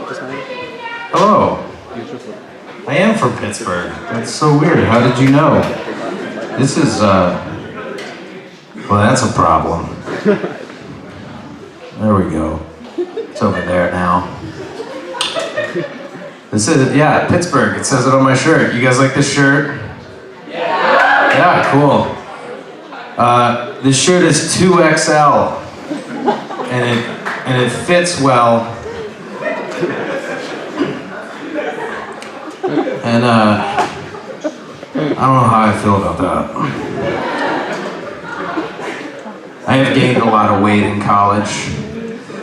Hello. I am from Pittsburgh. That's so weird. How did you know? This is, well, that's a problem. There we go. It's over there now. This is, yeah, Pittsburgh. It says it on my shirt. You guys like this shirt? Yeah, cool. This shirt is 2XL, and it fits well. And I don't know how I feel about that. I have gained a lot of weight in college.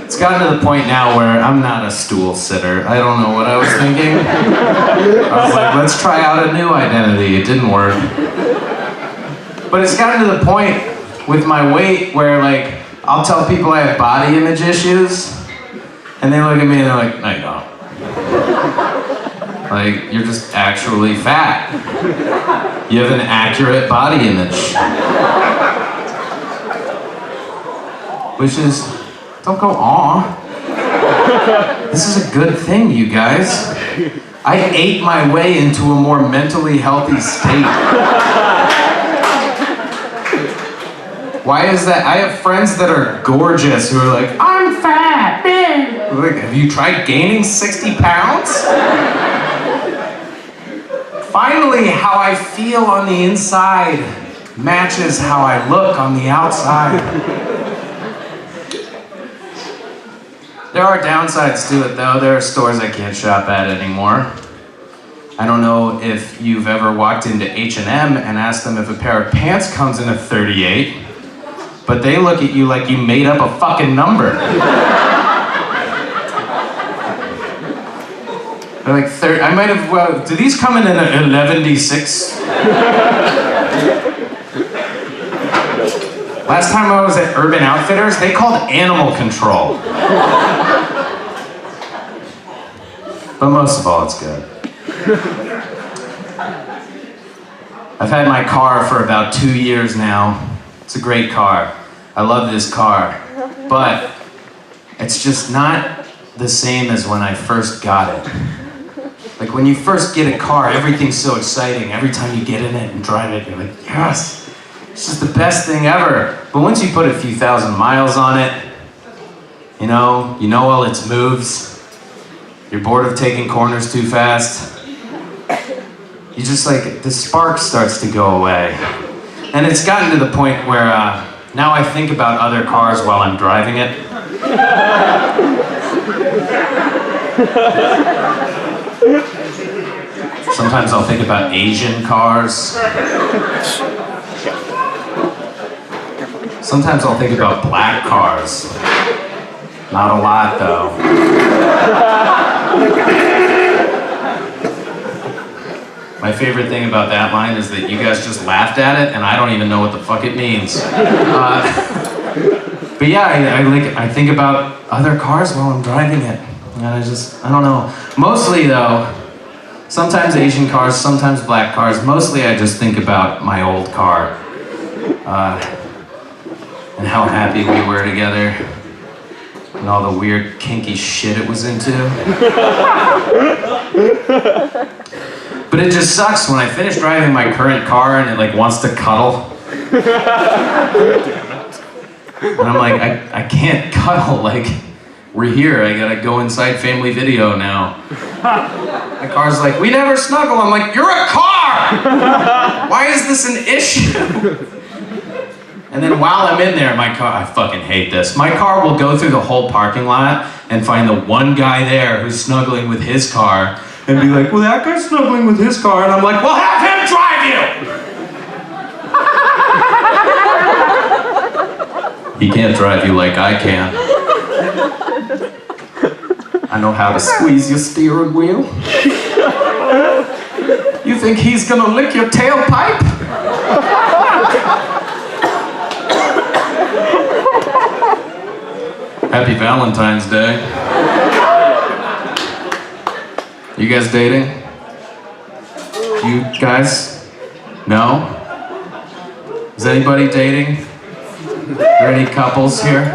It's gotten to the point now where I'm not a stool sitter. I don't know what I was thinking. I was like, let's try out a new identity. It didn't work. But it's gotten to the point with my weight where, like, I'll tell people I have body image issues, and they look at me and they're like, no, you don't. Like, you're just actually fat. You have an accurate body image. Which is, don't go aw. This is a good thing, you guys. I ate my way into a more mentally healthy state. Why is that? I have friends that are gorgeous who are like, I'm fat, big. Like, have you tried gaining 60 pounds? Finally, how I feel on the inside matches how I look on the outside. There are downsides to it, though. There are stores I can't shop at anymore. I don't know if you've ever walked into H&M and asked them if a pair of pants comes in a 38, but they look at you like you made up a fucking number. They're like, I might have, well, do these come in an 11D6? Last time I was at Urban Outfitters, they called animal control. But most of all, it's good. I've had my car for about 2 years now. It's a great car. I love this car. But it's just not the same as when I first got it. Like, when you first get a car, everything's so exciting. Every time you get in it and drive it, you're like, yes, it's just the best thing ever. But once you put a few thousand miles on it, you know all its moves, you're bored of taking corners too fast, you just, like, the spark starts to go away. And it's gotten to the point where now I think about other cars while I'm driving it. Sometimes I'll think about Asian cars. Sometimes I'll think about black cars. Not a lot, though. My favorite thing about that line is that you guys just laughed at it, and I don't even know what the fuck it means. But yeah, I think about other cars while I'm driving it. And I don't know. Mostly, though, sometimes Asian cars, sometimes black cars. Mostly I just think about my old car. And how happy we were together. And all the weird, kinky shit it was into. But it just sucks when I finish driving my current car and it, like, wants to cuddle. And I'm like, I can't cuddle, like, we're here, I gotta go inside Family Video now. My car's like, we never snuggle. I'm like, you're a car! Why is this an issue? And then while I'm in there, my car, I fucking hate this. My car will go through the whole parking lot and find the one guy there who's snuggling with his car and be like, well, that guy's snuggling with his car. And I'm like, well, have him drive you! He can't drive you like I can. I know how to squeeze your steering wheel. You think he's gonna lick your tailpipe? Happy Valentine's Day. You guys dating? You guys? No? Is anybody dating? Are there any couples here?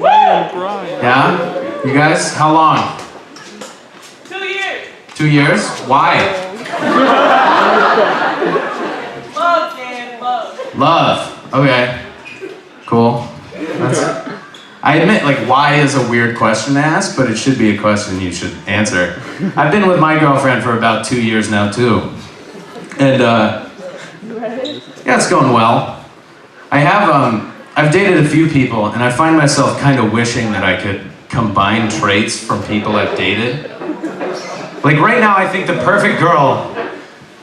Yeah? You guys? How long? 2 years? Why? Love, man, love. Love. Okay. Cool. I admit, like, why is a weird question to ask, but it should be a question you should answer. I've been with my girlfriend for about 2 years now, too. And, yeah, it's going well. I've dated a few people, and I find myself kind of wishing that I could combine traits from people I've dated. Like, right now, I think the perfect girl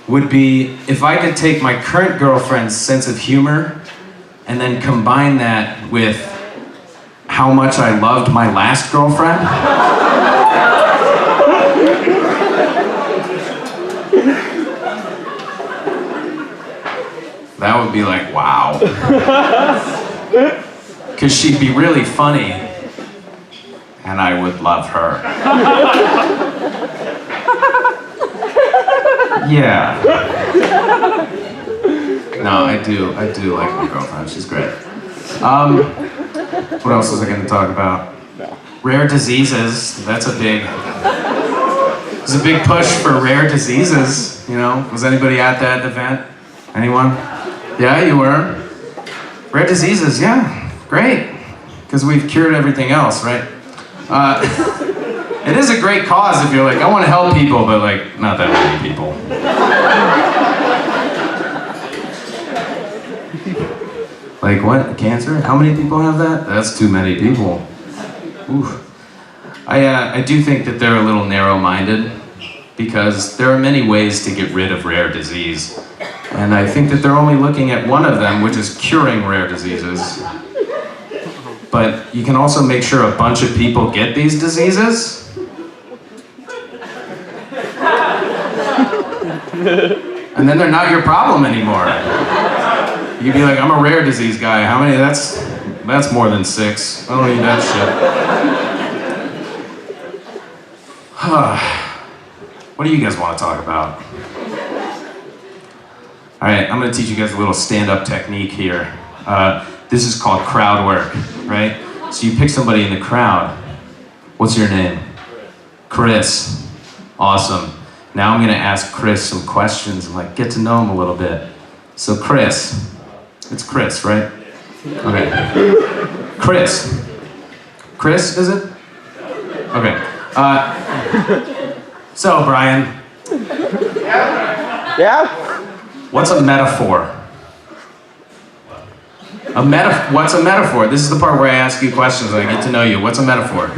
would be if I could take my current girlfriend's sense of humor and then combine that with how much I loved my last girlfriend. That would be like, wow. Because she'd be really funny, and I would love her. Yeah. No, I do like my girlfriend. She's great. What else was I going to talk about? Rare diseases. There's a big push for rare diseases. You know, was anybody at that event? Anyone? Yeah, you were. Rare diseases. Yeah, great. Because we've cured everything else, right? It is a great cause if you're like, I want to help people, but like, not that many people. Like what? Cancer? How many people have that? That's too many people. Oof. I do think that they're a little narrow-minded because there are many ways to get rid of rare disease. And I think that they're only looking at one of them, which is curing rare diseases. But you can also make sure a bunch of people get these diseases. And then they're not your problem anymore. You'd be like, I'm a rare disease guy. How many? That's more than 6. I don't need that shit. What do you guys want to talk about? All right, I'm going to teach you guys a little stand-up technique here. This is called crowd work, right? So you pick somebody in the crowd. What's your name? Chris. Awesome. Now I'm going to ask Chris some questions and like get to know him a little bit. So Chris. It's Chris, right? Okay. Chris. Chris, is it? Okay. So, Brian. Yeah? What's a metaphor? What's a metaphor? This is the part where I ask you questions and I get to know you. What's a metaphor?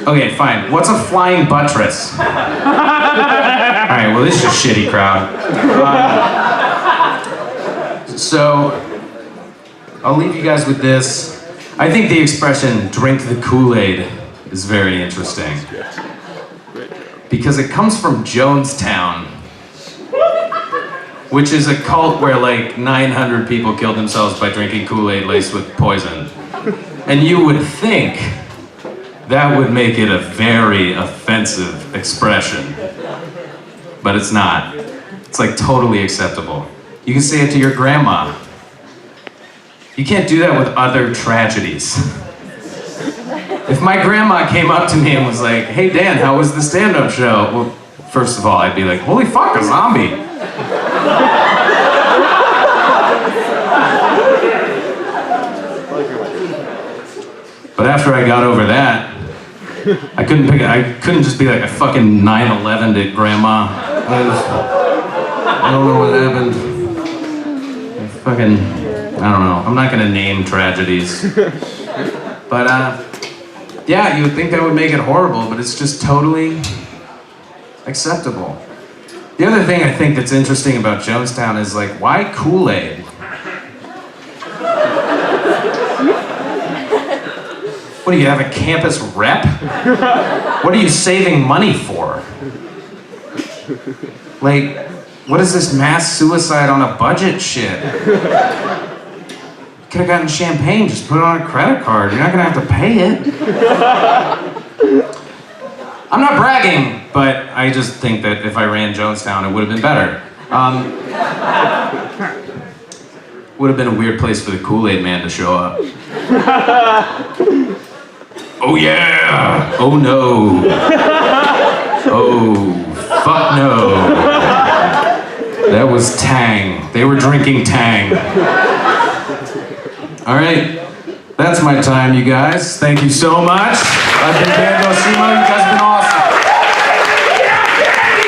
Okay, fine. What's a flying buttress? Alright, well, this is a shitty crowd. So, I'll leave you guys with this. I think the expression, drink the Kool-Aid, is very interesting. Because it comes from Jonestown, which is a cult where like 900 people killed themselves by drinking Kool-Aid laced with poison. And you would think that would make it a very offensive expression. But it's not. It's like totally acceptable. You can say it to your grandma. You can't do that with other tragedies. If my grandma came up to me and was like, hey Dan, how was the stand-up show? Well, first of all, I'd be like, holy fuck, a zombie. But after I got over that, I couldn't just be like, I fucking 9/11'd it, grandma. I don't know what happened. I don't know. I'm not gonna name tragedies. But, yeah, you would think that would make it horrible, but it's just totally acceptable. The other thing I think that's interesting about Jonestown is like, why KoolAid? What do you have, a campus rep? What are you saving money for? Like, what is this mass suicide on a budget shit? Could have gotten champagne, just put it on a credit card. You're not gonna have to pay it. I'm not bragging, but I just think that if I ran Jonestown, it would have been better. Would have been a weird place for the KoolAid man to show up. Oh yeah! Oh no! Oh. was Tang. They were drinking Tang. All right, that's my time, you guys. Thank you so much. I've been Docimo. You guys have been awesome.